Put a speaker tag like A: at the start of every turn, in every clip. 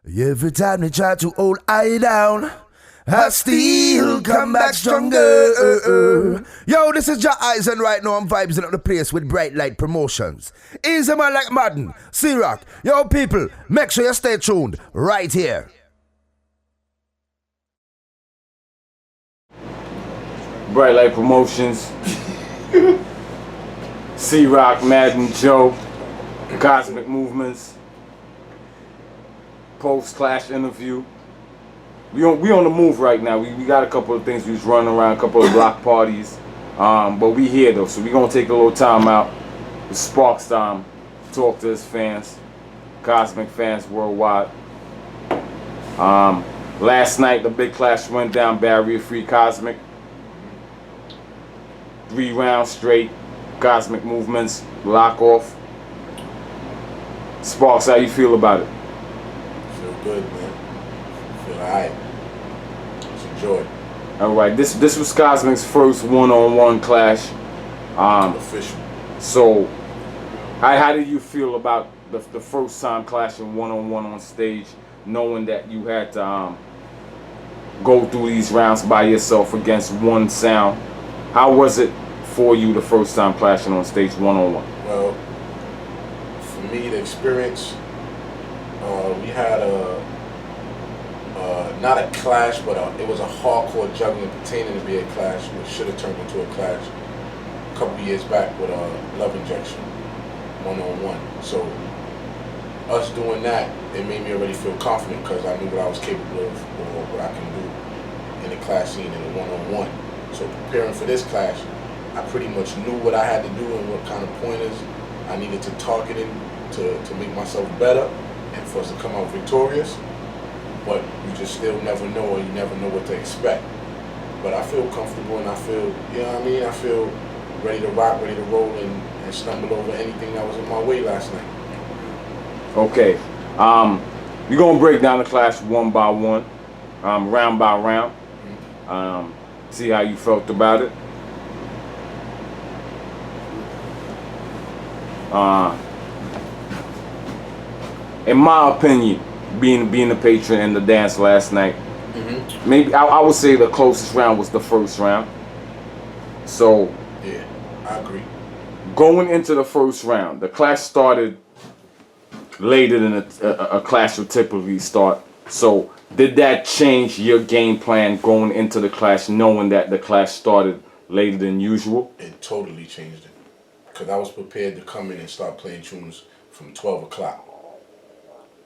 A: Every time they try to hold I down, I still come back stronger. Yo, this is Ja Eyes, and right now I'm vibing up the place with Brite Lite Promotions. Easy man like Madden, C-Rock. Yo people, make sure you stay tuned right here.
B: Brite Lite Promotions, C-Rock, Madden, Joe, Kosmik Mvmts, post-clash interview. We on the move right now. We got a couple of things we was running around, a couple of block parties, but we here though, so we gonna take a little time out. The Sparks time, talk to his fans, Kosmik fans worldwide. Last night the big clash went down, barrier-free Kosmik. 3 rounds straight, Kosmik Mvmts, lock off. Sparks, how you feel about it?
C: Feel good, man. Feel alright. Just enjoy.
B: Alright, this was Kosmik's first one-on-one clash.
C: Official.
B: So, how did you feel about the first time clashing one-on-one on stage, knowing that you had to go through these rounds by yourself against one sound? How was it for you the first time clashing on stage one-on-one?
C: Well, for me, the experience, we had not a clash, but it was a hardcore juggling pretending to be a clash, which should have turned into a clash a couple years back with Love Injection, one-on-one. So us doing that, it made me already feel confident because I knew what I was capable of or what I can do in the clash scene in a one-on-one. So preparing for this clash, I pretty much knew what I had to do and what kind of pointers I needed to target in to make myself better and for us to come out victorious. But you just still never know, or you never know what to expect. But I feel comfortable and I feel, you know what I mean? I feel ready to rock, ready to roll and stumble over anything that was in my way last night.
B: Okay. We're going to break down the clash one by one, round by round. See how you felt about it. In my opinion, being the patron in the dance last night, maybe I would say the closest round was the first round. So
C: yeah, I agree.
B: Going into the first round, the clash started later than a clash would typically start. So did that change your game plan going into the clash, knowing that the clash started later than usual?
C: It totally changed it. Because I was prepared to come in and start playing tunes from 12 o'clock.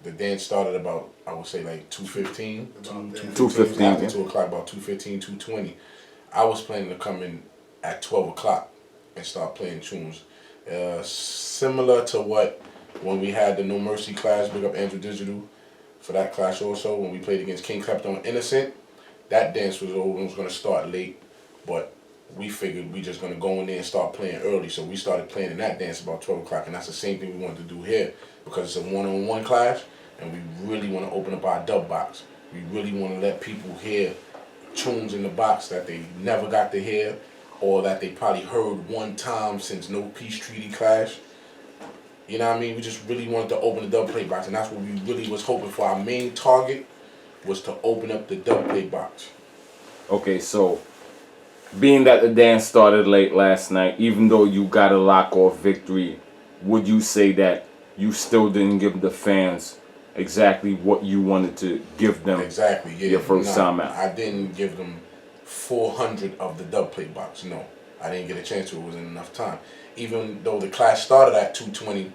C: The dance started about, I would say like 2:15. 2:15. After 2 o'clock, about 2:15, 2:20. I was planning to come in at 12 o'clock and start playing tunes. Similar to what, when we had the No Mercy clash, big up Andrew Digital for that clash also, when we played against King Clapton Innocent, that dance was going to start late, but we figured we just going to go in there and start playing early, so we started playing in that dance about 12 o'clock, and that's the same thing we wanted to do here, because it's a one-on-one clash, and we really want to open up our dub box. We really want to let people hear tunes in the box that they never got to hear, or that they probably heard one time since No Peace Treaty clash. You know what I mean? We just really wanted to open the dub play box, and that's what we really was hoping for. Our main target was to open up the dub play box.
B: Okay, so being that the dance started late last night, even though you got a lock-off victory, would you say that you still didn't give the fans exactly what you wanted to give them?
C: Exactly, yeah.
B: Your first time out.
C: I didn't give them 400 of the dub play box, no. I didn't get a chance to, it wasn't enough time. Even though the clash started at 2:20,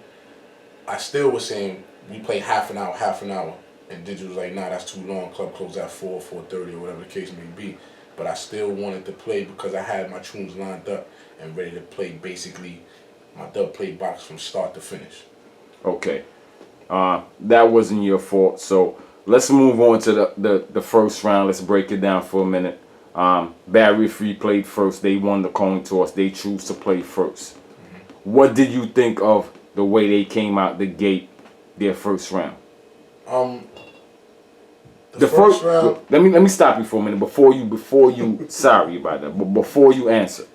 C: I still was saying we play half an hour. And Digital was like, nah, that's too long. Club closed at 4:30 or whatever the case may be. But I still wanted to play because I had my tunes lined up and ready to play basically my dub play box from start to finish.
B: Okay. That wasn't your fault. So let's move on to the first round. Let's break it down for a minute. Barrier Free played first. They won the coin toss. They choose to play first. What did you think of the way they came out the gate their first round? The first round. Let me stop you for a minute before you sorry about that, but before you answer.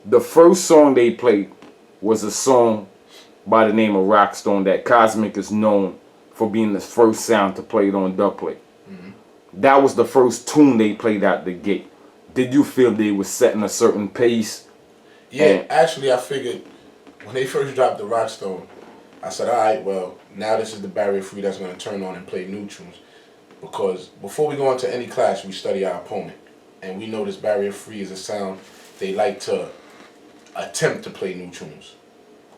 B: The first song they played was a song by the name of Rockstone that Kosmik is known for being the first sound to play it on dub plate. That was the first tune they played out the gate. Did you feel they were setting a certain pace?
C: Yeah, actually, I figured when they first dropped the Rockstone, I said, all right, well, now this is the barrier free that's going to turn on and play new tunes. Because before we go into any clash, we study our opponent. And we know this barrier free is a sound they like to attempt to play new tunes.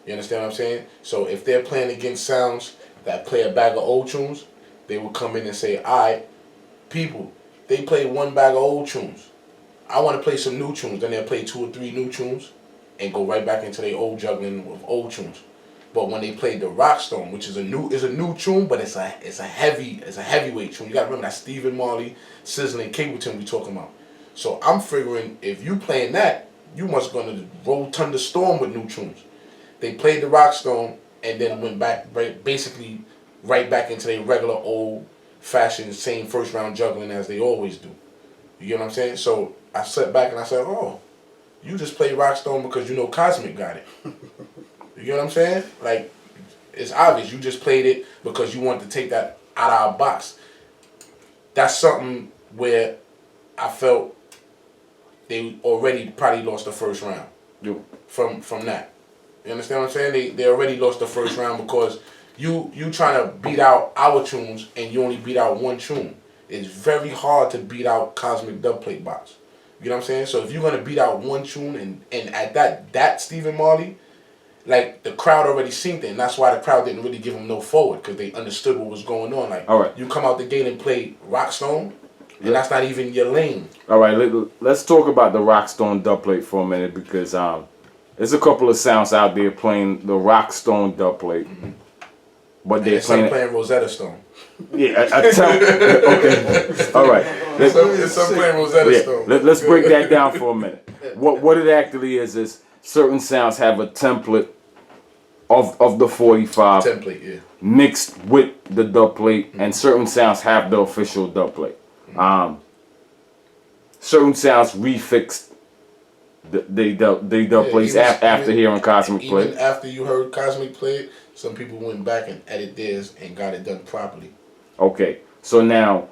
C: You understand what I'm saying? So if they're playing against sounds that play a bag of old tunes, they will come in and say, all right, people, they play one bag of old tunes. I want to play some new tunes. Then they'll play 2 or 3 new tunes and go right back into their old juggling with old tunes. But when they played the Rockstone, which is a new tune, but it's a heavyweight tune. You gotta remember that Stephen Marley, Sizzling, Capleton we talking about. So I'm figuring if you playing that, you must gonna roll thunderstorm with new tunes. They played the Rockstone and then went back basically right back into their regular old fashioned same first round juggling as they always do. You get what I'm saying? So I sat back and I said, oh, you just played Rockstone because you know Kosmik got it. You get what I'm saying? Like, it's obvious. You just played it because you wanted to take that out of our box. That's something where I felt they already probably lost the first round.
B: Yeah.
C: From that. You understand what I'm saying? They already lost the first round because you trying to beat out our tunes and you only beat out one tune. It's very hard to beat out Kosmik dub plate box. You know what I'm saying? So if you're gonna beat out one tune and at that Stephen Marley, like the crowd already synced it, and that's why the crowd didn't really give him no forward because they understood what was going on. Like,
B: all right,
C: you come out the gate and play Rockstone, and that's not even your lane.
B: All right, let's talk about the Rockstone dub plate for a minute because there's a couple of sounds out there playing the Rockstone dub plate, but they're
C: playing Rosetta Stone.
B: Yeah, okay, all right.
C: It's some playing Rosetta Stone.
B: Let's break that down for a minute. What it actually is certain sounds have a template of the 45
C: template, yeah,
B: mixed with the dub plate, and certain sounds have the official dub plate. Certain sounds refixed they dub plates after hearing Kosmik play.
C: Even after you heard Kosmik play it, some people went back and edited theirs and got it done properly.
B: Okay, so now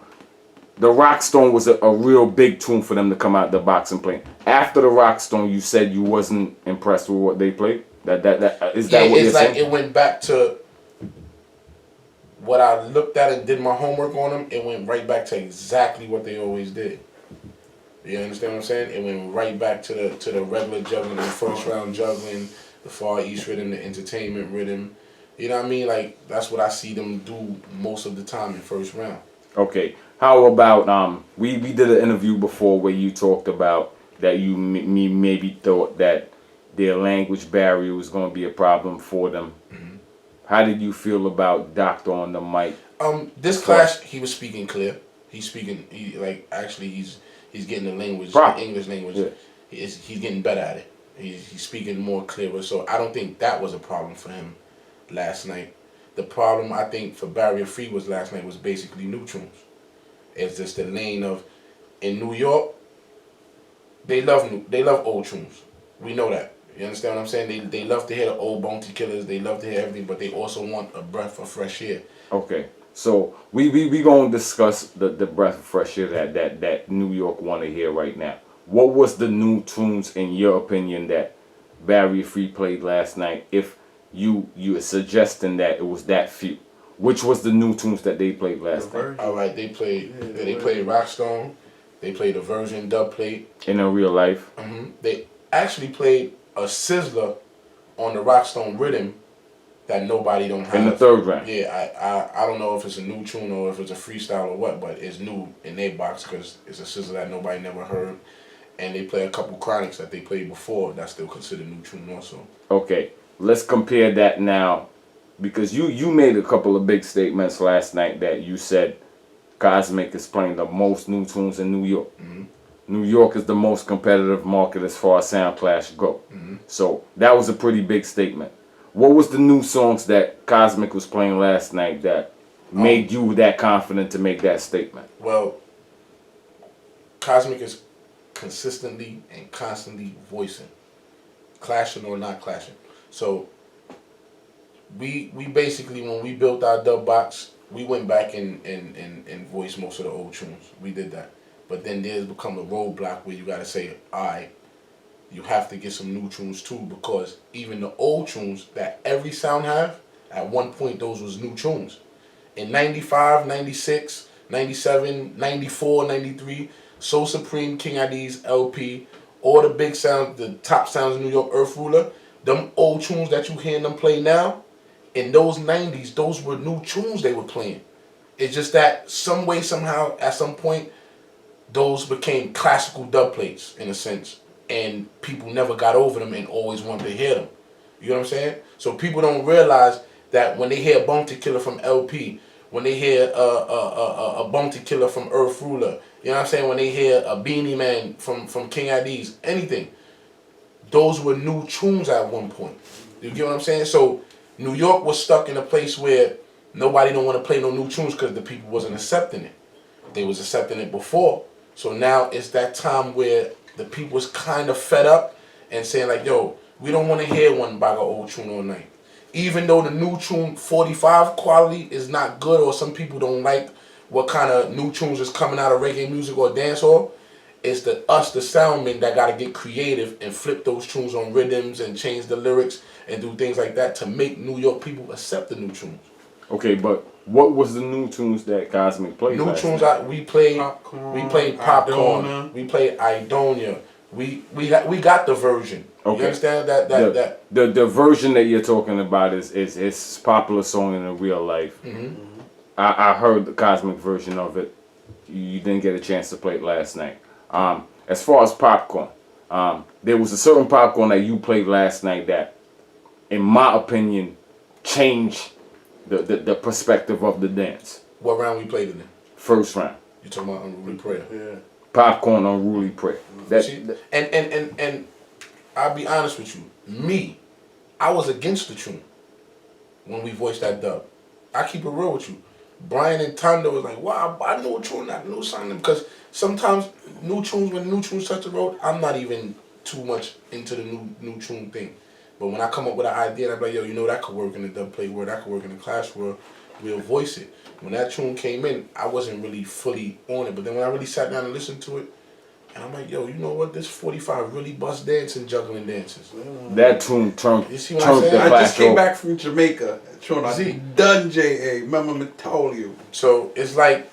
B: the Rockstone was a real big tune for them to come out the box and play. After the Rockstone, you said you wasn't impressed with what they played. Is that what you're saying?
C: It's like it went back to what I looked at and did my homework on them. It went right back to exactly what they always did. You understand what I'm saying? It went right back to the regular juggling, the first round juggling, the Far East rhythm, the entertainment rhythm. You know what I mean? Like, that's what I see them do most of the time in first round.
B: Okay. How about we did an interview before where you talked about that you maybe thought that their language barrier was going to be a problem for them. How did you feel about Doctor on the mic?
C: This clash, he was speaking clear. He's getting the language, the English language. Yeah. He's getting better at it. He's speaking more clearer. So I don't think that was a problem for him last night. The problem I think for Barrier Free was last night was basically new tunes. It's just the lane of, in New York, they love old tunes. We know that. You understand what I'm saying? They love to hear the old Bounty Killers. They love to hear everything, but they also want a breath of fresh air.
B: Okay, so we gonna discuss the breath of fresh air that New York want to hear right now. What was the new tunes in your opinion that Barrier Free played last night? If you are suggesting that it was that few, which was the new tunes that they played last night?
C: All right, they played Rockstone. They played a version dub plate.
B: In a real life.
C: They actually played a sizzler on the Rockstone rhythm that nobody don't have.
B: In the third round.
C: Yeah, I don't know if it's a new tune or if it's a freestyle or what, but it's new in their box because it's a sizzler that nobody never heard. And they play a couple chronics that they played before that's still considered new tune also.
B: Okay, let's compare that now, because you made a couple of big statements last night that you said Kosmik is playing the most new tunes in New York. New York is the most competitive market as far as sound clash go. So that was a pretty big statement. What was the new songs that Kosmik was playing last night that made you that confident to make that statement?
C: Well, Kosmik is consistently and constantly voicing, clashing or not clashing. So we basically, when we built our dub box, we went back and voiced most of the old tunes. We did that. But then there's become a roadblock where you gotta say, alright, you have to get some new tunes too, because even the old tunes that every sound have, at one point those was new tunes. In 95, 96, 97, 94, 93, Soul Supreme, King ID's, LP, all the big sounds, the top sounds in New York, Earth Ruler, them old tunes that you hearing them play now, in those 90s, those were new tunes they were playing. It's just that some way, somehow, at some point, those became classical dub plates, in a sense. And people never got over them and always wanted to hear them. You know what I'm saying? So people don't realize that when they hear Bounty Killer from LP, when they hear a Bounty Killer from Earth Ruler, you know what I'm saying? When they hear a Beanie Man from King ID's, anything, those were new tunes at one point. You get what I'm saying? So New York was stuck in a place where nobody don't want to play no new tunes because the people wasn't accepting it. They was accepting it before. So now it's that time where the people was kind of fed up and saying like, yo, we don't want to hear one by the old tune all night. Even though the new tune 45 quality is not good, or some people don't like what kind of new tunes is coming out of reggae music or dancehall, it's the soundmen that got to get creative and flip those tunes on rhythms and change the lyrics and do things like that to make New York people accept the new tunes.
B: Okay, but what was the new tunes that Kosmik played?
C: New tunes we played Popcorn, we played Idonia. We got the version. Okay. You understand that
B: the version that you're talking about is popular song in the real life. Mm-hmm. I heard the Kosmik version of it. You didn't get a chance to play it last night. As far as Popcorn, there was a certain Popcorn that you played last night that, in my opinion, changed the perspective of the dance.
C: What round we played in it?
B: First round.
C: You talking about Unruly Prayer? Yeah.
B: Popcorn, Unruly Prayer.
C: And I'll be honest with you. I was against the tune when we voiced that dub. I keep it real with you. Brian and Tonda was like, wow, I know a tune, I know something. Because sometimes new tunes, when new tunes touch the road, I'm not even too much into the new tune thing. But when I come up with an idea and I'm like, yo, you know, that could work in the dub play world, that could work in the clash world, we'll voice it. When that tune came in, I wasn't really fully on it. But then when I really sat down and listened to it, and I'm like, yo, you know what? This 45 really bust dancing, juggling dances.
B: That tune turned.
C: You see what I'm saying?
D: I just came back from Jamaica. I done JA. Remember me told you.
C: So it's like,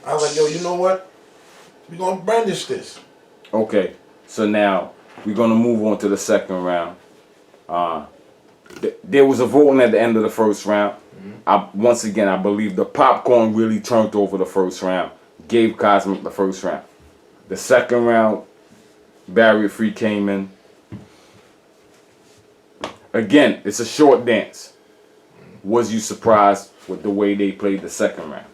C: I was like, yo, you know what? We're going to brandish this.
B: Okay. So now we're going to move on to the second round. There was a voting at the end of the first round. Mm-hmm. Once again, I believe the Popcorn really turned over the first round. Gave Kosmik the first round. The second round, Barrier Free came in. Again, it's a short dance. Was you surprised with the way they played the second round?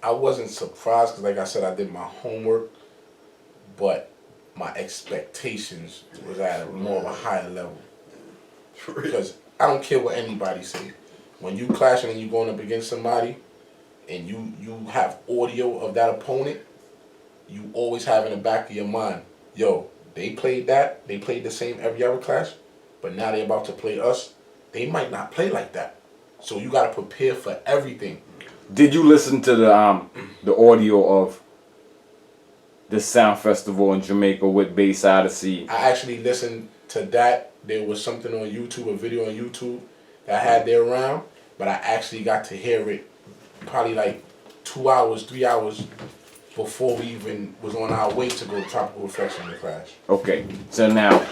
C: I wasn't surprised because, like I said, I did my homework, but my expectations was at a more of a higher level. Because I don't care what anybody say. When you clashing and you going up against somebody, and you have audio of that opponent, you always have in the back of your mind, yo, they played that, they played the same every other clash, but now they're about to play us. They might not play like that. So you gotta prepare for everything.
B: Did you listen to the audio of the Sound Festival in Jamaica with Bass Odyssey?
C: I actually listened to that. There was something on YouTube, a video on YouTube that I had there around, but I actually got to hear it probably like 2 hours, 3 hours before we even was on our way to go to Tropical Reflection in the clash. Okay,
B: so now,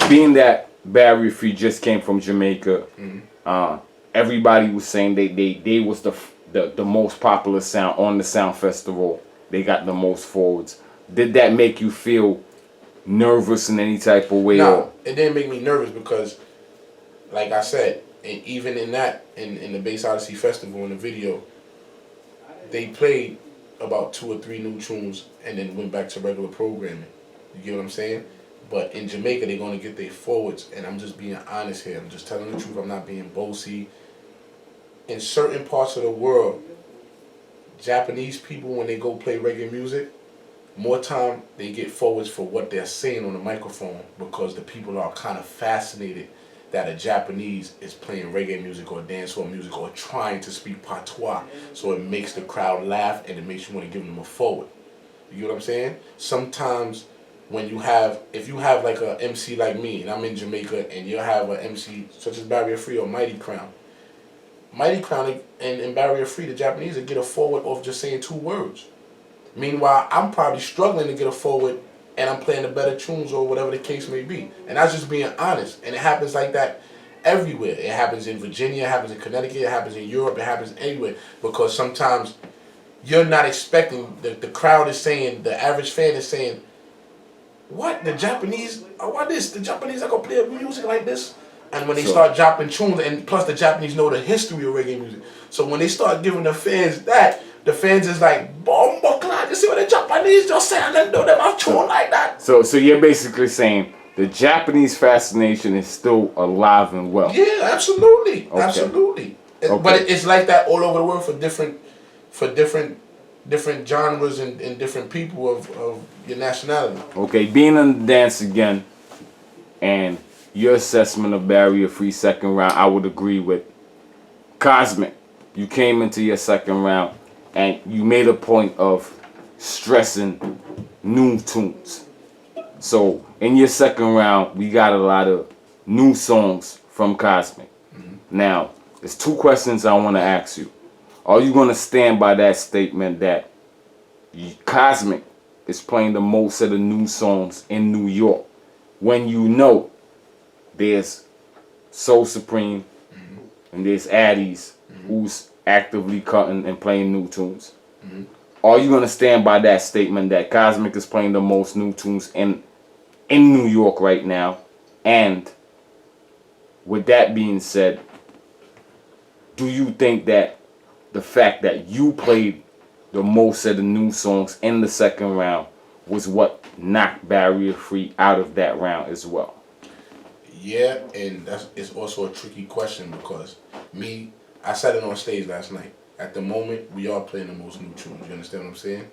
B: being that Barrier Free just came from Jamaica, everybody was saying they was the most popular sound on the Sound Festival. They got the most forwards. Did that make you feel nervous in any type of way?
C: No, it didn't make me nervous because, like I said, and even in that, in the Bass Odyssey Festival in the video, they played about 2 or 3 new tunes and then went back to regular programming. You get what I'm saying? But in Jamaica, they're going to get their forwards, and I'm just being honest here. I'm just telling the truth. I'm not being bossy. In certain parts of the world, Japanese people, when they go play reggae music, more time they get forwards for what they're saying on the microphone because the people are kind of fascinated that a Japanese is playing reggae music or dancehall music or trying to speak patois, so it makes the crowd laugh and it makes you want to give them a forward. You get what I'm saying? Sometimes when you have, if you have like a MC like me and I'm in Jamaica and you have an MC such as Barrier Free or Mighty Crown and Barrier Free, the Japanese will get a forward off just saying 2 words. Meanwhile, I'm probably struggling to get a forward and I'm playing the better tunes or whatever the case may be. And that's just being honest. And it happens like that everywhere. It happens in Virginia, it happens in Connecticut, it happens in Europe, it happens anywhere. Because sometimes you're not expecting, the crowd is saying, the average fan is saying, what, the Japanese, what this? The Japanese are going to play music like this? And when they start dropping tunes, and plus the Japanese know the history of reggae music. So when they start giving the fans that, the fans is like, bomba clad, you see what the Japanese just say, and then do them a tune like that.
B: So you're basically saying the Japanese fascination is still alive and well.
C: Yeah, absolutely.
B: Okay.
C: Absolutely.
B: Okay.
C: But it's like that all over the world for different genres and different people of your nationality.
B: Okay, being in the dance again, and your assessment of Barrier Free second round, I would agree with Kosmik. You came into your second round and you made a point of stressing new tunes. So in your second round, we got a lot of new songs from Kosmik. Now, there's 2 questions I want to ask you. Are you going to stand by that statement that Kosmik is playing the most of the new songs in New York when you know there's Soul Supreme and there's Addies who's actively cutting and playing new tunes? Are you going to stand by that statement that Kosmik is playing the most new tunes in New York right now? And with that being said, do you think that the fact that you played the most of the new songs in the second round was what knocked Barrier Free out of that round as well?
C: Yeah, and it's also a tricky question because I said it on stage last night. At the moment, we are playing the most new tunes. You understand what I'm saying?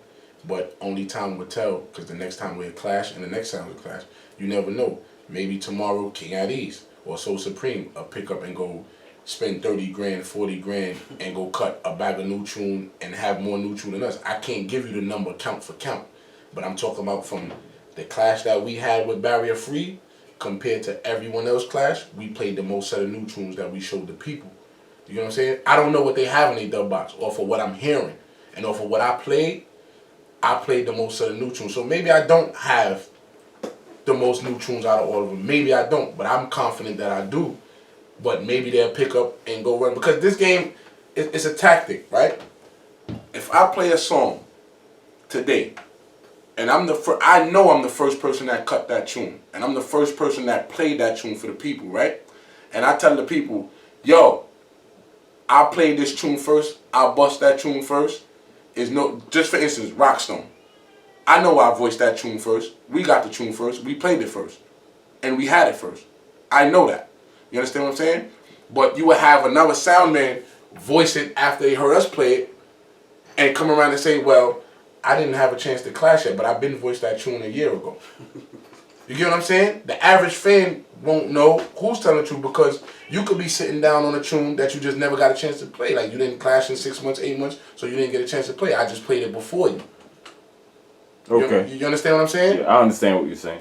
C: But only time will tell, because the next time we'll clash and the next time we'll clash, you never know. Maybe tomorrow, King Addies or Soul Supreme will pick up and go spend 30 grand, 40 grand, and go cut a bag of new tune and have more new tune than us. I can't give you the number count for count, but I'm talking about from the clash that we had with Barrier Free compared to everyone else clash, we played the most set of new tunes that we showed the people. You know what I'm saying? I don't know what they have in their dub box, or for what I'm hearing, and or for what I played the most set of new tunes. So maybe I don't have the most new tunes out of all of them. Maybe I don't, but I'm confident that I do. But maybe they'll pick up and go run. Because this game, it's a tactic, right? If I play a song today, and I know I'm the first person that cut that tune, and I'm the first person that played that tune for the people, right? And I tell the people, yo, I played this tune first, I bust that tune first. Just for instance, Rockstone. I know I voiced that tune first. We got the tune first. We played it first. And we had it first. I know that. You understand what I'm saying? But you would have another sound man voice it after they heard us play it and come around and say, well, I didn't have a chance to clash it, but I've been voiced that tune a year ago. You get what I'm saying? The average fan won't know who's telling the truth because you could be sitting down on a tune that you just never got a chance to play. Like you didn't clash in 6 months, 8 months, so you didn't get a chance to play. I just played it before you.
B: Okay.
C: You understand what I'm saying?
B: Yeah, I understand what you're saying.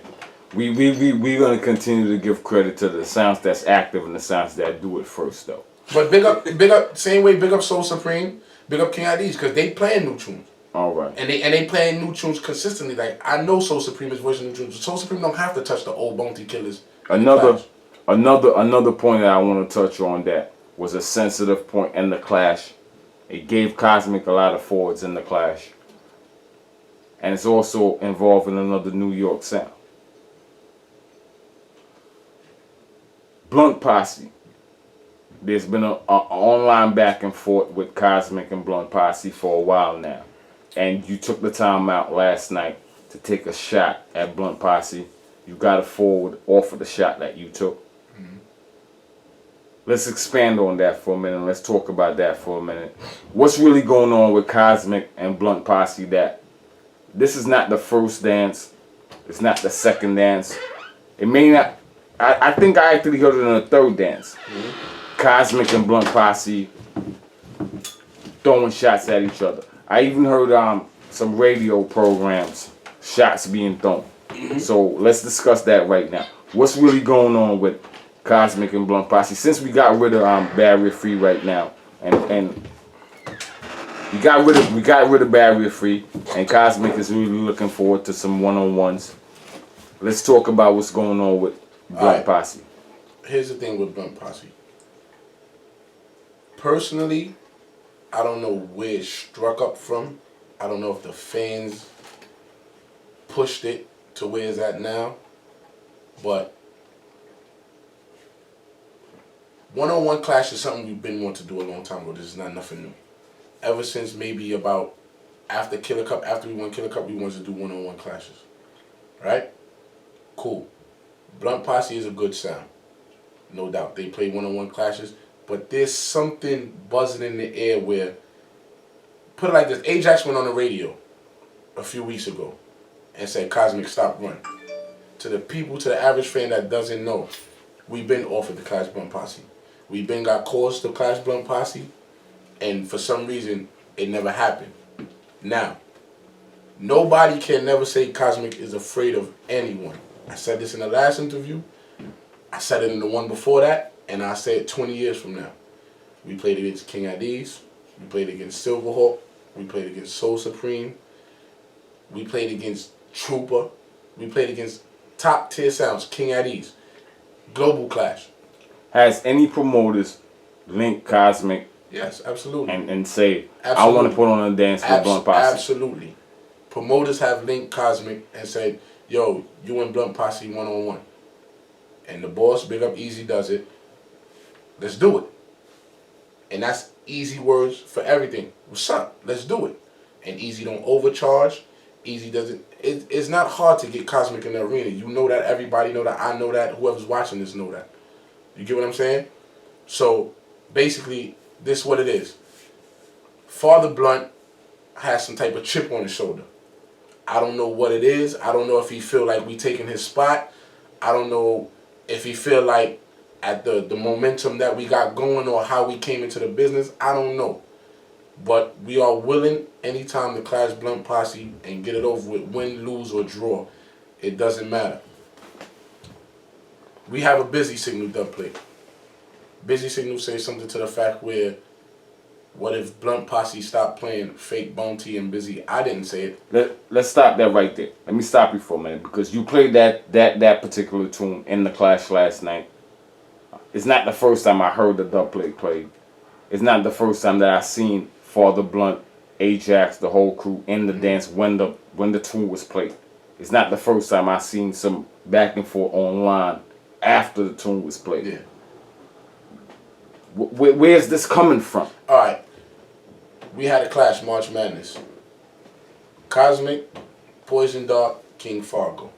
B: We're going to continue to give credit to the sounds that's active and the sounds that do it first, though.
C: But big up, same way, big up Soul Supreme, big up King IDs, because they playing new tunes.
B: All right.
C: And they playing new tunes consistently. Like, I know Soul Supreme is voicing new tunes. Soul Supreme don't have to touch the old Bounty Killers.
B: Another point that I want to touch on that was a sensitive point in the clash. It gave Kosmik a lot of forwards in the clash. And it's also involving another New York sound. Blunt Posy. There's been an online back and forth with Kosmik and Blunt Posy for a while now. And you took the time out last night to take a shot at Blunt Posy. You got a forward off of the shot that you took. Mm-hmm. Let's expand on that for a minute. Let's talk about that for a minute. What's really going on with Kosmik and Blunt Posy that this is not the first dance. It's not the second dance. It may not, I think I actually heard it in the third dance. Kosmik and Blunt Posy throwing shots at each other. I even heard some radio programs, shots being thrown. So let's discuss that right now. What's really going on with Kosmik and Blunt Posy? Since we got rid of Barrier Free right now, and we got rid of Barrier Free, and Kosmik is really looking forward to some one-on-ones. Let's talk about what's going on with Blunt Posy.
C: Here's the thing with Blunt Posy. Personally, I don't know where it struck up from. I don't know if the fans pushed it to where it's at now. But one-on-one clash is something we've been wanting to do a long time ago. This is not nothing new. Ever since maybe about after Killer Cup, after we won Killer Cup, we wanted to do one-on-one clashes. Right? Cool. Blunt Posy is a good sound. No doubt. They play one-on-one clashes. But there's something buzzing in the air where, put it like this, Ajax went on the radio a few weeks ago and said, Kosmik, stop running. To the people, to the average fan that doesn't know, we've been offered to clash Blunt Posy. We've been got calls to clash Blunt Posy, and for some reason, it never happened. Now, nobody can never say Kosmik is afraid of anyone. I said this in the last interview. I said it in the one before that. And I say it 20 years from now. We played against King Addies. We played against Silverhawk. We played against Soul Supreme. We played against Trooper. We played against top tier sounds, King Addies. Global clash.
B: Has any promoters linked Kosmik?
C: Yes, absolutely.
B: And say,
C: absolutely.
B: I want to put on a dance with Blunt Posy.
C: Absolutely. Promoters have linked Kosmik and said, yo, you and Blunt Posy one-on-one. And the boss, big up Easy, does it. Let's do it. And that's Easy words for everything. What's up? Let's do it. And Easy don't overcharge. Easy doesn't. It's not hard to get Kosmik in the arena. You know that. Everybody know that. I know that. Whoever's watching this know that. You get what I'm saying? So basically, this is what it is. Father Blunt has some type of chip on his shoulder. I don't know what it is. I don't know if he feel like we taking his spot. I don't know if he feel like at the momentum that we got going or how we came into the business. I don't know. But we are willing anytime to clash Blunt Posy and get it over with, win, lose, or draw. It doesn't matter. We have a busy signal dub plate. Busy signal says something to the fact where, what if Blunt Posy stopped playing fake Bounty and Busy? I didn't say it.
B: Let's stop that right there. Let me stop you for a minute because you played that particular tune in the clash last night. It's not the first time I heard the dub plate played. It's not the first time that I seen Father Blunt, Ajax, the whole crew in the dance when the tune was played. It's not the first time I seen some back and forth online after the tune was played.
C: Yeah.
B: Where's this coming from?
C: All right. We had a clash, March Madness. Kosmik, Poison Dart, King Fargo.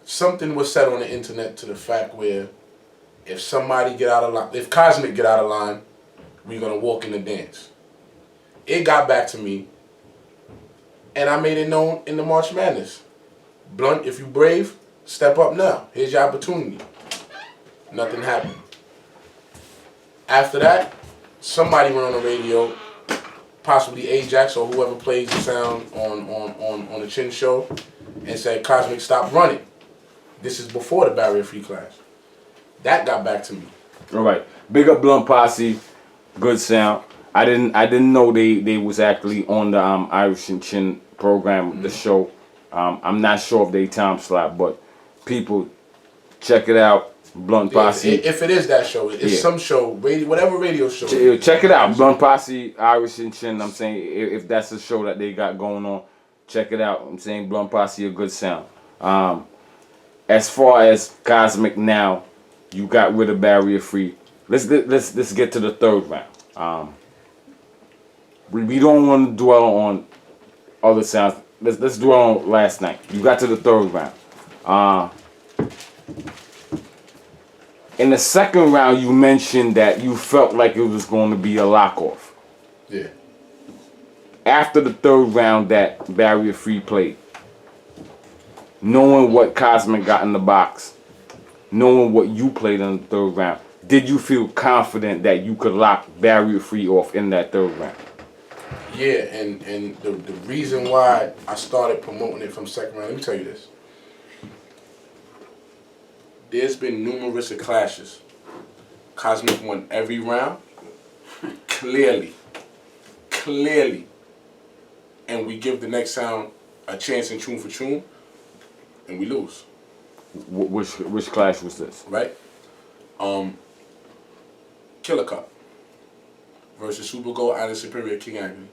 C: Something was said on the internet to the fact where if somebody get out of line, if Kosmik get out of line, we're going to walk in the dance. It got back to me, and I made it known in the March Madness. Blunt, if you brave, step up now. Here's your opportunity. Nothing happened. After that, somebody went on the radio, possibly Ajax or whoever plays the sound on the Chin Show, and said, Kosmik, stop running. This is before the Barrier Free class. That got back to me.
B: All right. Big up Blunt Posy. Good sound. I didn't know they was actually on the Irish and Chin program, the show. I'm not sure if they time slot, but people check it out. Blunt Posy.
C: If it is that show, it's some show, radio, whatever radio show.
B: Check it out. Blunt Posy, Irish and Chin. I'm saying if that's a show that they got going on, check it out. I'm saying Blunt Posy a good sound. As far as Kosmik now, you got rid of Barrier Free. Let's get to the third round. We don't want to dwell on other sounds. Let's dwell on last night. You got to the third round. In the second round, you mentioned that you felt like it was going to be a lock-off.
C: Yeah.
B: After the third round that Barrier Free played, knowing what Kosmik got in the box, knowing what you played in the third round, did you feel confident that you could lock Barrier Free off in that third round?
C: Yeah, and the reason why I started promoting it from second round, let me tell you this. There's been numerous clashes. Kosmik won every round, clearly. And we give the next sound a chance in tune for tune, and we lose.
B: Which clash was this?
C: Right? Killer Cup versus Super Gold Island Superior King Agony.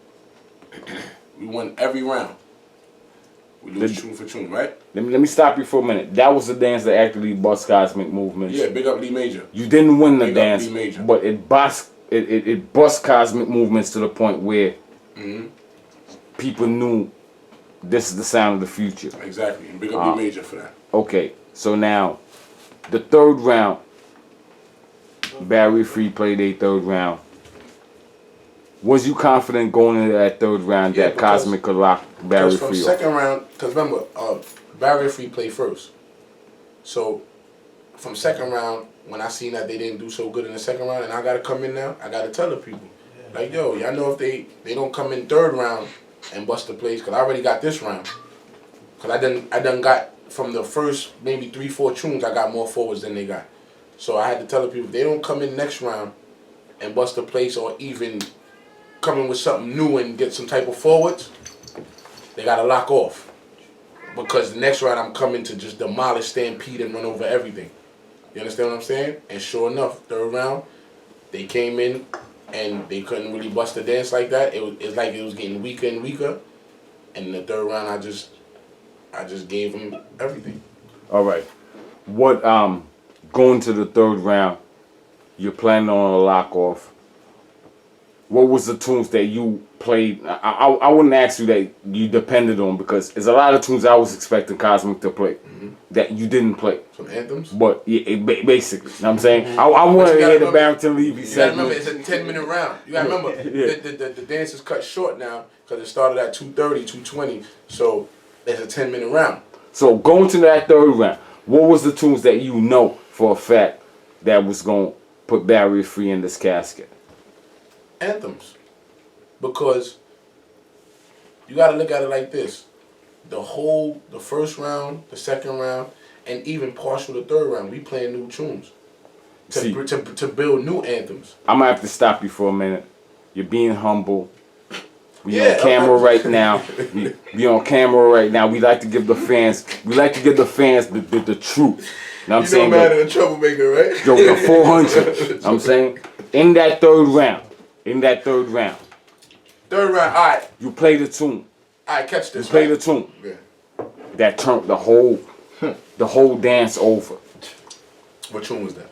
C: We won every round. We lose tune for tune, right?
B: Let me stop you for a minute. That was the dance that actually bust Kosmik Mvmts.
C: Yeah, big up Lee Major.
B: You didn't win the
C: Big
B: dance,
C: up Lee Major.
B: but it bust Kosmik Mvmts to the point where people knew this is the sound of the future.
C: Exactly, and big up Lee Major for that.
B: Okay, so now the third round, Barrier Free played a third round. Was you confident going into that third round that Kosmik could lock Barrier Free off?
C: From second round, because remember, Barrier Free played first. So from second round, when I seen that they didn't do so good in the second round, and I got to come in now, I got to tell the people, like, yo, y'all know if they don't come in third round and bust the place, because I already got this round. Because I done got, from the first maybe 3-4 tunes, I got more forwards than they got. So I had to tell the people, if they don't come in next round and bust the place or even come in with something new and get some type of forwards, they got to lock off. Because the next round I'm coming to just demolish, stampede, and run over everything. You understand what I'm saying? And sure enough, third round, they came in and they couldn't really bust the dance like that. It's like it was getting weaker and weaker. And in the third round, I just gave them everything.
B: All right. What going to the third round, you're planning on a lock off. What was the tunes that you played? I wouldn't ask you that you depended on, because there's a lot of tunes I was expecting Kosmik to play that you didn't play.
C: Some anthems?
B: But yeah, basically, you know what I'm saying? I wanted to hear the Barrington Levy segment.
C: You gotta remember, it's a 10-minute round. You gotta remember, the dance is cut short now because it started at 2:30, 2:20. So it's a 10-minute round.
B: So going to that third round, what was the tunes that you know for a fact that was going to put Barrier Free in this casket?
C: Anthems. Because you got to look at it like this. The first round, the second round, and even partial the third round, we playing new tunes to build new anthems.
B: I'm going to have to stop you for a minute. You're being humble. We on camera right now. We on camera right now. We like to give the fans, the truth. You know what I'm saying?
C: You know, man, a troublemaker, right?
B: Yo, the 400. I'm saying, in that third round.
C: Third round, all right.
B: You play the tune.
C: All right, catch this.
B: You play the tune.
C: Yeah.
B: That turned the whole dance over.
C: What tune was that?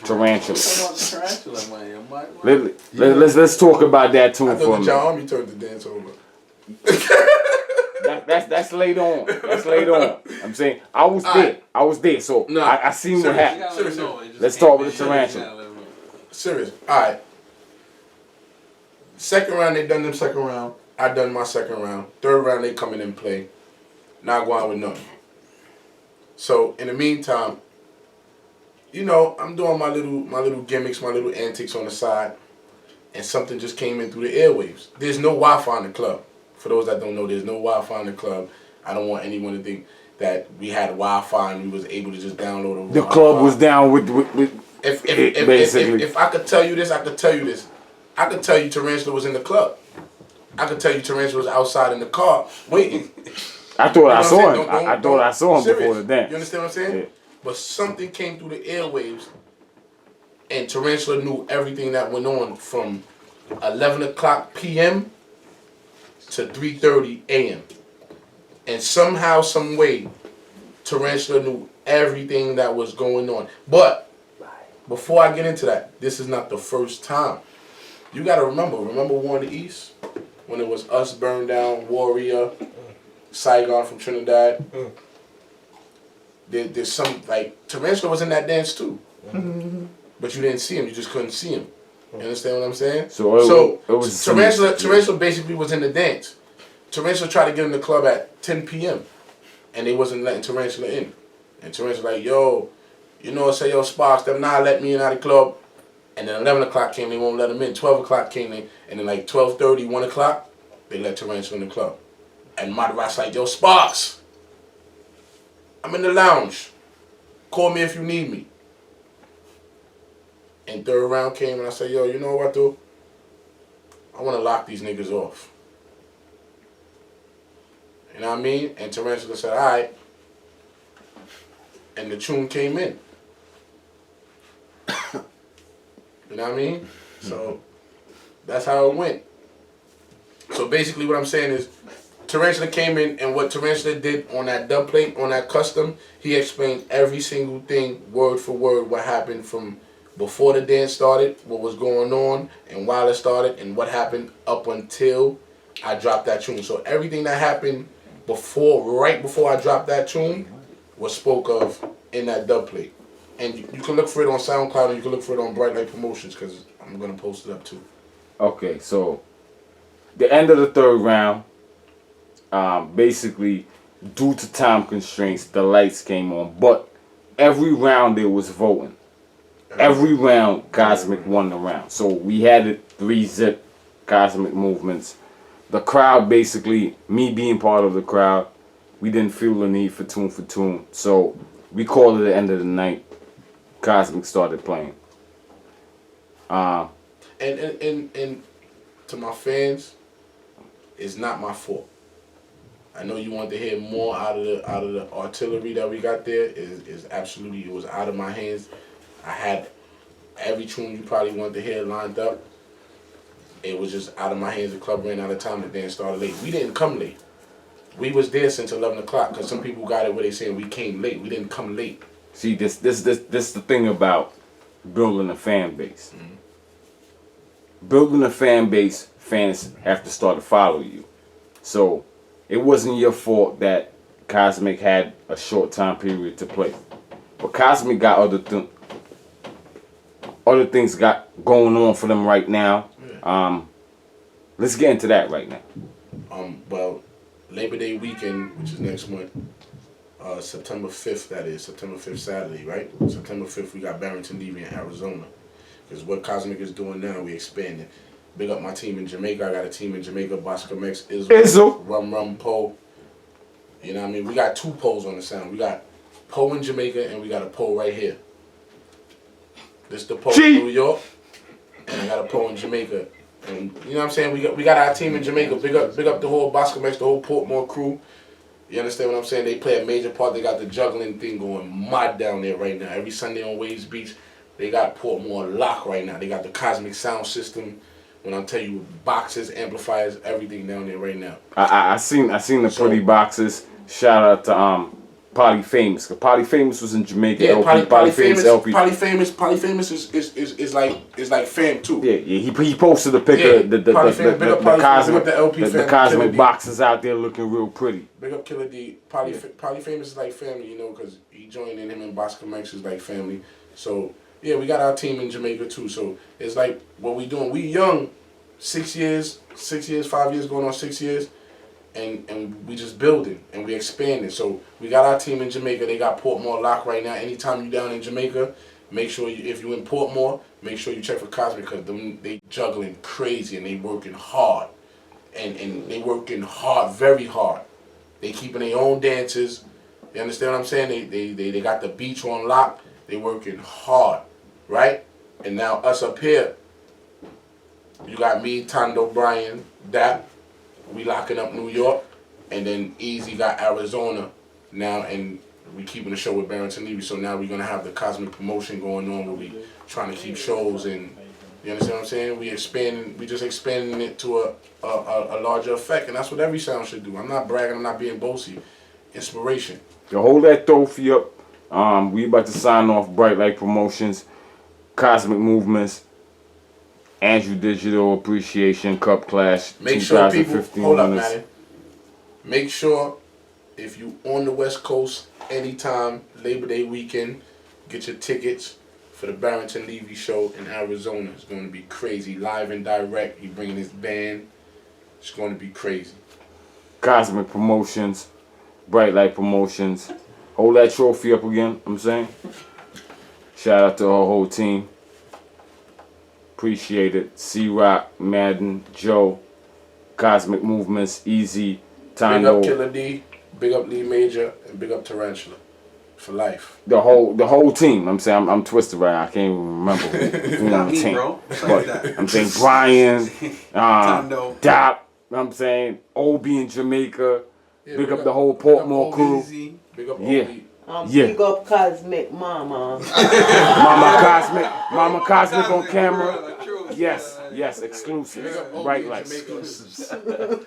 B: Tarantula.
D: Tarantula, man.
B: Let's talk about that tune for a minute.
C: John Army turned the dance over.
B: That's later on. That's later on. I'm saying I was there. So I seen what happened. Let's talk with the Tarantula.
C: Serious. All right. Second round, they done them second round. I done my second round. Third round, they come in and play. Not going with nothing. So in the meantime, you know, I'm doing my little gimmicks, my little antics on the side, and something just came in through the airwaves. There's no Wi-Fi in the club. For those that don't know, there's no Wi-Fi in the club. I don't want anyone to think that we had Wi-Fi and we was able to just download over
B: The club was down with
C: basically. If I could tell you this, I could tell you this. I could tell you Tarantula was in the club. I could tell you Tarantula was outside in the car waiting.
B: I thought I saw him. I thought I saw him
C: serious.
B: before the dance.
C: You understand what I'm saying?
B: Yeah.
C: But something came through the airwaves, and Tarantula knew everything that went on from 11 o'clock p.m. to 3:30 a.m. And somehow, some way, Tarantula knew everything that was going on. But before I get into that, this is not the first time. You gotta remember War in the East? When it was us, Burn Down, Warrior, Saigon from Trinidad. There's some, like, Tarantula was in that dance too. But you didn't see him, you just couldn't see him. You understand what I'm saying?
B: So it was
C: Tarantula basically was in the dance. Tarantula tried to get in the club at 10 p.m. and they wasn't letting Tarantula in. And Tarantula like, yo, you know, say yo Sparks, them not let me in out of the club. And then 11 o'clock came, they won't let him in. 12 o'clock came, and then like 12:30, 1 o'clock, they let Tarantula in the club. And Madras like, yo Sparks, I'm in the lounge. Call me if you need me. And third round came, and I said, yo, you know what, though? I want to lock these niggas off. You know what I mean? And Tarantula said, all right. And the tune came in. You know what I mean? So that's how it went. So basically what I'm saying is Tarantula came in, and what Tarantula did on that dub plate, on that custom, he explained every single thing, word for word, what happened from before the dance started, what was going on, and while it started, and what happened up until I dropped that tune. So everything that happened before, right before I dropped that tune, was spoke of in that dub plate. And you can look for it on SoundCloud, and you can look for it on Brite Lite Promotions, because I'm going to post it up too.
B: Okay, so the end of the third round, basically, due to time constraints, the lights came on. But every round there was voting. Every round, Kosmik won the round. So we had it 3-zip, Kosmik Movements. The crowd, basically, me being part of the crowd, we didn't feel the need for tune. So we called it the end of the night. Kosmik started playing.
C: And to my fans, it's not my fault. I know you want to hear more out of the artillery that we got there. Is absolutely, it was out of my hands. I had every tune you probably wanted to hear lined up. It was just out of my hands. The club ran out of time. The dance started late. We didn't come late. We was there since 11 o'clock, because some people got it where they saying we came late. We didn't come late.
B: See, this the thing about building a fan base. Building a fan base, fans have to start to follow you. So it wasn't your fault that Kosmik had a short time period to play. But Kosmik got other things got going on for them right now.
C: Yeah.
B: Let's get into that right now.
C: Well, Labor Day weekend, which is next month, September 5th, that is, September 5th, Saturday, right? September 5th, we got Barrington, Levy in Arizona. Because what Kosmik is doing now, we expanding. Big up my team in Jamaica. I got a team in Jamaica, BOSSE,
B: Izzo.
C: Rum, Poe. You know what I mean? We got two Poes on the sound. We got Poe in Jamaica, and we got a Poe right here. This the Poe in New York, and I got a Poe in Jamaica. And you know what I'm saying? We got our team in Jamaica. Big up the whole BOSSE, the whole Portmore crew. You understand what I'm saying? They play a major part. They got the juggling thing going mad down there right now. Every Sunday on Waves Beach, they got Portmore locked right now. They got the Kosmik sound system. When I tell you, boxes, amplifiers, everything down there right now.
B: I seen the pretty boxes. Shout out to Poly Famous. Cause Poly Famous was in Jamaica.
C: Yeah,
B: LP,
C: Poly Famous
B: LP.
C: Poly Famous is like fam too.
B: Yeah. He posted a picture of the Kosmik boxes out there looking real pretty.
C: Big up Killer D. Poly Famous is like family, you know, because he joined in, him and BOSSE is like family. So yeah, we got our team in Jamaica too. So it's like what we doing. We young, 5 years going on 6 years. And we just building and we expanding. So we got our team in Jamaica. They got Portmore locked right now. Anytime you down in Jamaica, make sure if you in Portmore, make sure you check for Kosmik, because they juggling crazy and they working hard. And they working hard, very hard. They keeping their own dances. You understand what I'm saying? They got the beach on lock. They working hard, right? And now us up here, you got me, Tondo, Brian, Dap. We locking up New York, and then Easy got Arizona now, and we keeping the show with Barrington Levy. So now we're gonna have the Kosmik promotion going on, where we trying to keep shows, and you understand what I'm saying? We just expanding it to a larger effect, and that's what every sound should do. I'm not bragging, I'm not being bossy. Inspiration.
B: Yo, hold that trophy up. We about to sign off Brite Lite Promotions, Kosmik Movements, Andrew Digital Appreciation Cup Clash.
C: Make sure people, hold up, man. Make sure if you on the West Coast anytime, Labor Day weekend, get your tickets for the Barrington Levy show in Arizona. It's going to be crazy, live and direct. He bringing his band. It's going to be crazy.
B: Kosmik Promotions, Brite Lite Promotions. Hold that trophy up again, I'm saying. Shout out to her whole team. Appreciate it. C-Rock, Madden, Joe, Kosmik Mvmts, Easy, Tando.
C: Big up Killer D, big up Lee Major, and big up Tarantula. For life.
B: The whole team. I'm saying I'm twisted right now. I can't even remember. You know,
D: me,
B: team.
D: bro.
B: But I'm saying Brian, Dap, I'm saying Obi in Jamaica.
C: Yeah,
B: big up the whole Portmore crew.
C: Big up
B: Yeah.
C: Obi.
E: Big up Kosmik Mama.
B: Mama Kosmik on camera. Yes, exclusive. Brite Lite.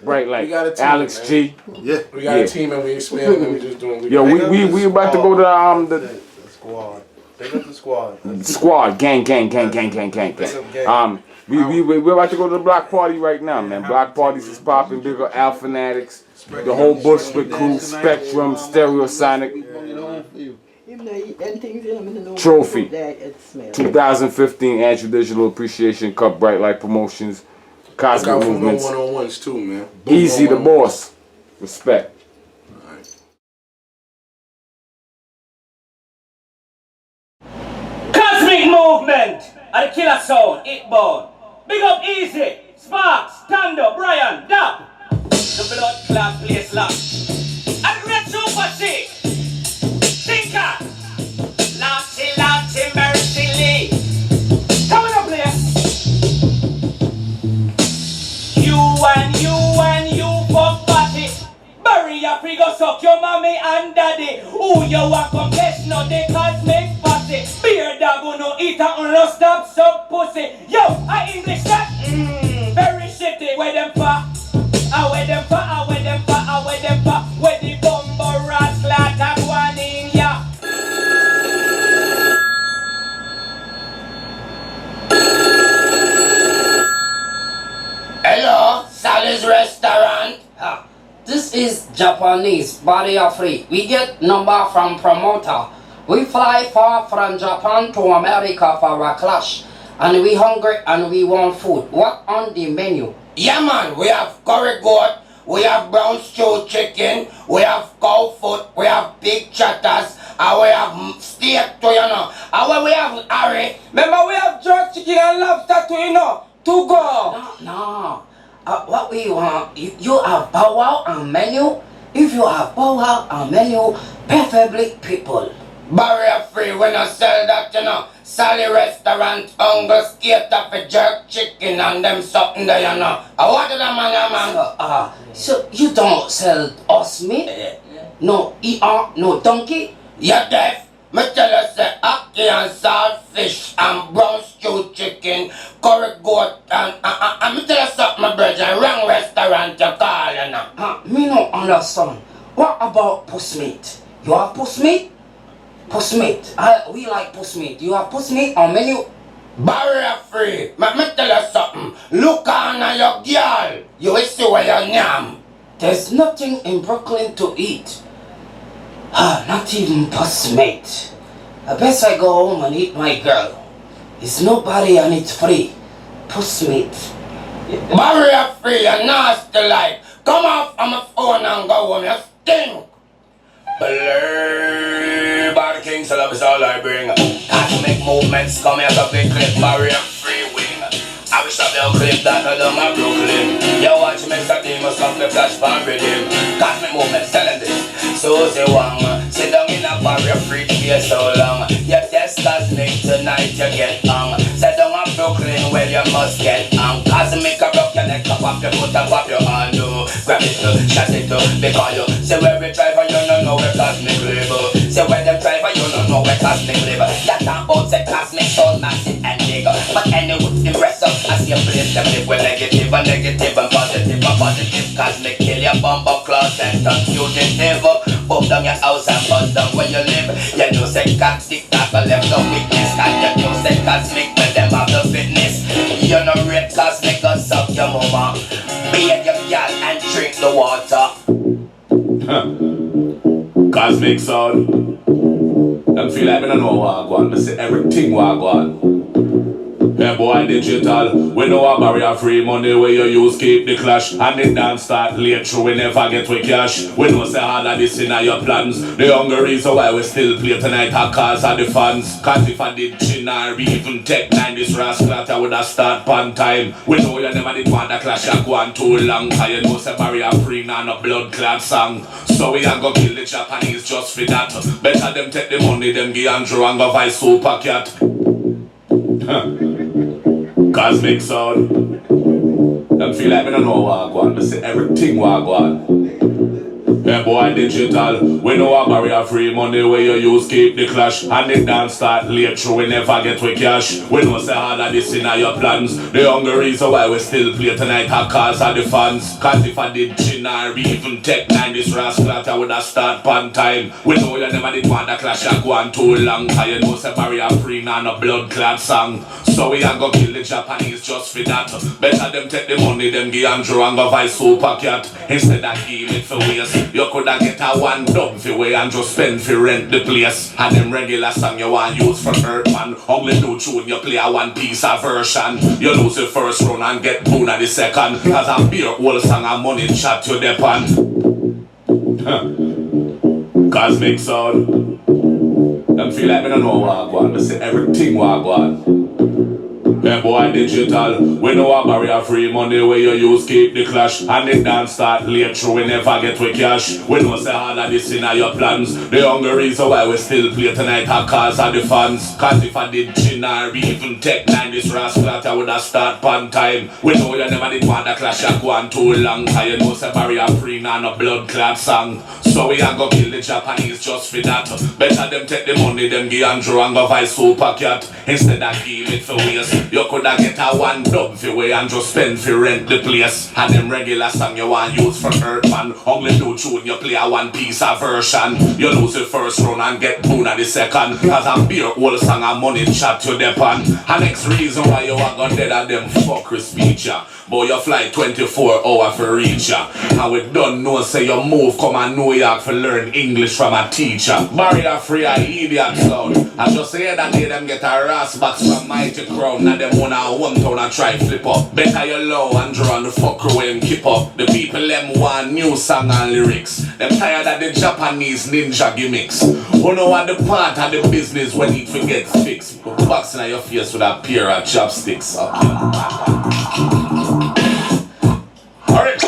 B: Brite Lite. Alex G.
C: Yeah. We got a team and we expanding and we just doing.
B: Yo, we about to go to the
D: squad. Big up the squad.
B: Squad. Gang. We're about to go to the block party right now, man. Block parties is popping. Big up Al Fanatics. The whole Bushwick crew, Spectrum, Stereosonic. Trophy. 2015 Annual Digital Appreciation Cup Brite Lite Promotions. Kosmik Mvmts.
C: One-on-ones too, man.
B: Easy the boss. Respect.
F: Kosmik Movement at the killer sound, it born. Big up Easy, Sparks, Tando, Brian, Dap. The blood clot place lock. And great super sick. Thinker. Lottie, Mercy Lee. Come on up, player. You fuck party. Bury your figure, suck your mommy and daddy. Who you want confess, no, they Kosmik Posse. Beer dog who no eat and no stop suck pussy. Yo, I English that? Very shitty. Where them for? Where them for? Where the bumbo rascal attack one in ya?
G: Hello, Sally's Restaurant. This is Japanese barrier free. We get number from promoter. We fly far from Japan to America for a clash. And we hungry and we want food. What on the menu? Yeah man, we have curry goat, we have brown stew chicken, we have cow foot, we have pig chatters, and we have steak too, you know. And we have curry. Remember we have jerk chicken and lobster too, you know. To go. No. What we want, you have bow wow and menu. If you have bow wow and menu, preferably people. Barrier free when I sell that, you know. Sally Restaurant, Uncle Skater for jerk chicken and them something there, you know. What do the man? So you don't sell us meat? No no donkey? Yeah, deaf. Me tell you say ackee and saltfish and brown stew chicken, curry goat and me tell you something, my brother, wrong restaurant you call, you know. Me no understand. What about puss meat? You have puss meat? Puss meat. We like puss meat. You have puss meat on menu? Barrier free. Me tell you something. Look on your girl. You will see where you yam. There's nothing in Brooklyn to eat. Not even puss meat. I best I go home and eat my girl. It's nobody and it's free. Puss meat. Barrier free and nasty like. Come off on my phone and go home. You stink. By the king, so love is all I bring. Kosmik Mvmts come here to big clip, barrier free wing. I wish I will clip that I done my Brooklyn. You watch me start him or something flash for rhythm. Kosmik Mvmts telling this. Susie Wang, sit down in a barrier free for so long. You test Kosmik tonight, you get hung. Sit down in Brooklyn where you must get hung. Kosmik a rock your neck, up off your foot, up off your hand. Grab it, shut it, because you say where we drive and you don't know where Kosmik live. Say where them drive and you don't know where Kosmik live. That time out say Kosmik so massive and big. But anyway, the rest of us your place them live with negative and positive. Kosmik kill your bumper class and turn fugitive. Boom down your house and bust down where you live. You know say Kosmik tackle left no weakness. And you know say Kosmik when them have the fitness. You know rate Kosmik and suck your mama. Be your girl and drink the water.
H: Kosmik son. Them feel like me don't know what I want. Me say everything what I want. Yeah, boy, digital. We know a barrier free money where you use keep the clash. And the dance start late through we never get with cash. We know say all of this in your plans. The only reason why we still play tonight are cause of the fans. Cause if I did chin or even tech 9 this rascal I would have start pan time. We know you never did want the clash you go on too long. Cause you know say barrier free now no blood clot song. So we are gonna kill the Japanese just for that. Better them take the money them give Andrew and go buy super cat. Kosmik sound. Them feel like me don't know what I go on. They say everything what I go on. Yeah, boy, digital. We know a barrier free money where you use keep the clash. And the dance start late through we never get with cash. We know say all of this in your plans. The only reason why we still play tonight are cause of the fans. Cause if I did chin or even tech 9 this rascal I would have start pan time. We know you never did want the clash you go on too long. Cause you know say barrier free now no blood clot song. So we are gonna kill the Japanese just for that. Better them take the money them give Andrew and go buy super cat. Instead of give it for waste. You coulda get a one dub for way and just spend for rent the place. And them regular song you want use for hurt man. Only do tune you play a one piece of version. You lose the first round and get boon at the second. Cause a beer whole song and money chat you depend. Kosmik sound. Them feel like me don't know what I go on. They say everything what I go on. Yeah, boy, digital. We know a barrier free money where you use keep the clash. And the dance start late through we never get with cash. We know say all of this in your plans. The only reason why we still play tonight are cause of the fans. Cause if I did chin or even tech 9 this rascal I would have start pan time. We know you never did want the clash you go on too long. Cause you know say barrier free now no blood clot song. So we are gonna kill the Japanese just for that. Better them take the money them give Andrew and go buy super cat. Instead of give it for waste. You coulda get a one dub for way and just spend for rent the place. And them regular song you want use for hurt man. Only do tune you play a one piece of version. You lose the first round and get boon at the second. Cause a beer whole song and money chat you depend. And next reason why you are gonna dead at them fuckery speech ya. But you fly 24 hours for reach ya. And we don't know say you move come and New York for learn English from a teacher. Barrier free a idiot sound. I just say that day them get a ras box from Mighty Crown. Now them wanna one town and try flip up. Better you low and draw on the fucker when keep up. The people them want new song and lyrics. Them tired of the Japanese ninja gimmicks. Who know what the part of the business when it forgets fixed. Boxing at your face with a pair of chopsticks. Okay. Alright.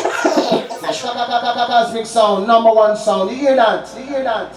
I: Kosmik sound, #1 sound. You hear that? You hear that?